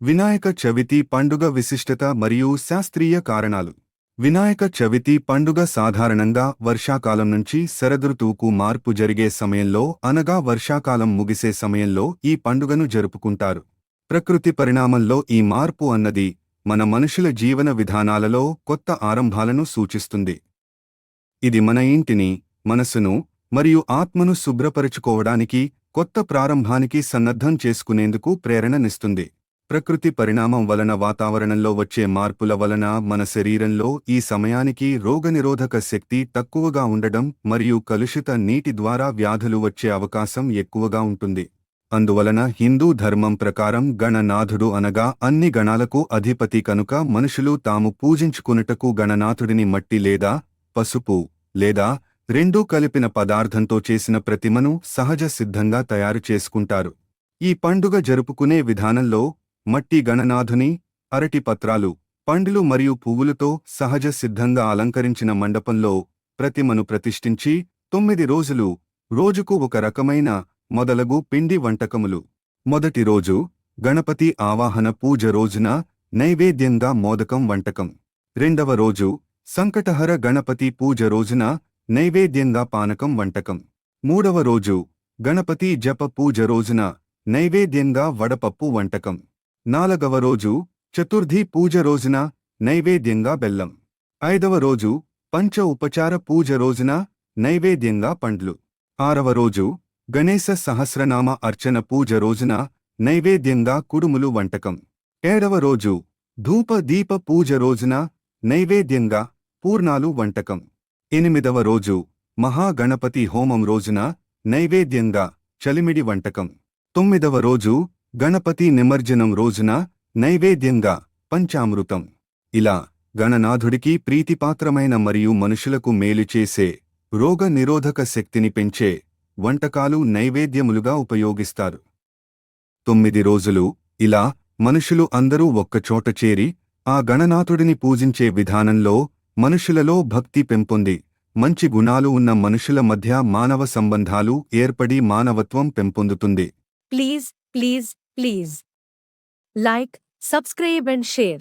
వినాయక చవితి పండుగ విశిష్టత మరియు శాస్త్రీయ కారణాలు. వినాయక చవితి పండుగ సాధారణంగా వర్షాకాలం నుంచి శరదృతువుకు మార్పు జరిగే సమయంలో అనగా వర్షాకాలం ముగిసే సమయంలో ఈ పండుగను జరుపుకుంటారు. ప్రకృతి పరిణామంలో ఈ మార్పు అన్నది మన మనుషుల జీవన విధానాలలో కొత్త ఆరంభాలను సూచిస్తుంది. ఇది మన ఇంటిని, మనసును మరియు ఆత్మను శుభ్రపరచుకోవడానికి, కొత్త ప్రారంభానికి సన్నద్ధం చేసుకునేందుకు ప్రేరణనిస్తుంది. ప్రకృతి పరిణామం వలన వాతావరణంలో వచ్చే మార్పుల వలన మన శరీరంలో ఈ సమయానికి రోగనిరోధక శక్తి తక్కువగా ఉండడం మరియు కలుషిత నీటి ద్వారా వ్యాధులు వచ్చే అవకాశం ఎక్కువగా ఉంటుంది. అందువలన హిందూ ధర్మం ప్రకారం గణనాథుడు అనగా అన్ని గణాలకు అధిపతి కనుక మనుషులు తాము పూజించుకునుటకు గణనాథుడిని మట్టి లేదా పసుపు లేదా రెండూ కలిపిన పదార్థంతో చేసిన ప్రతిమను సహజ సిద్ధంగా తయారు చేసుకుంటారు. ఈ పండుగ జరుపుకునే విధానంలో మట్టి గణనాథుని, అరటి పత్రాలు, పండ్లు మరియు పువ్వులతో సహజ సిద్ధంగా అలంకరించిన మండపంలో ప్రతిమను ప్రతిష్ఠించి 9 రోజులు రోజుకు ఒక రకమైన మొదలగు పిండి వంటకములు. మొదటి రోజు గణపతి ఆవాహన పూజ రోజున నైవేద్యంగా మోదకం వంటకం. రెండవ రోజు సంకటహర గణపతి పూజ రోజున నైవేద్యంగా పానకం వంటకం. మూడవ రోజు గణపతి జప పూజ రోజున నైవేద్యంగా వడపప్పు వంటకం. నాలుగవ రోజు చతుర్థి పూజ రోజున నైవేద్యంగా బెల్లం. ఐదవ రోజు పంచ ఉపచార పూజ రోజున నైవేద్యంగా పండ్లు. ఆరవ రోజు గణేశ సహస్రనామ అర్చన పూజ రోజున నైవేద్యంగా కుడుములు వంటకం. ఏడవ రోజు ధూప దీప పూజ రోజున నైవేద్యంగా పూర్ణాలు వంటకం. ఎనిమిదవ రోజు మహాగణపతి హోమం రోజున నైవేద్యంగా చలిమిడి వంటకం. తొమ్మిదవ రోజు గణపతి నిమజ్జనం రోజున నైవేద్యంగా పంచామృతం. ఇలా గణనాథుడికి ప్రీతిపాత్రమైన మరియు మనుషులకు మేలు చేసే, రోగ నిరోధక శక్తిని పెంచే వంటకాలు నైవేద్యములుగా ఉపయోగిస్తారు. 9 రోజులు ఇలా మనుషులు అందరూ ఒక్కచోట చేరి ఆ గణనాథుడిని పూజించే విధానంలో మనుషులలో భక్తి పెంపొంది, మంచి గుణాలు ఉన్న మనుషుల మధ్య మానవ సంబంధాలు ఏర్పడి మానవత్వం పెంపొందుతుంది. Please like, subscribe and share.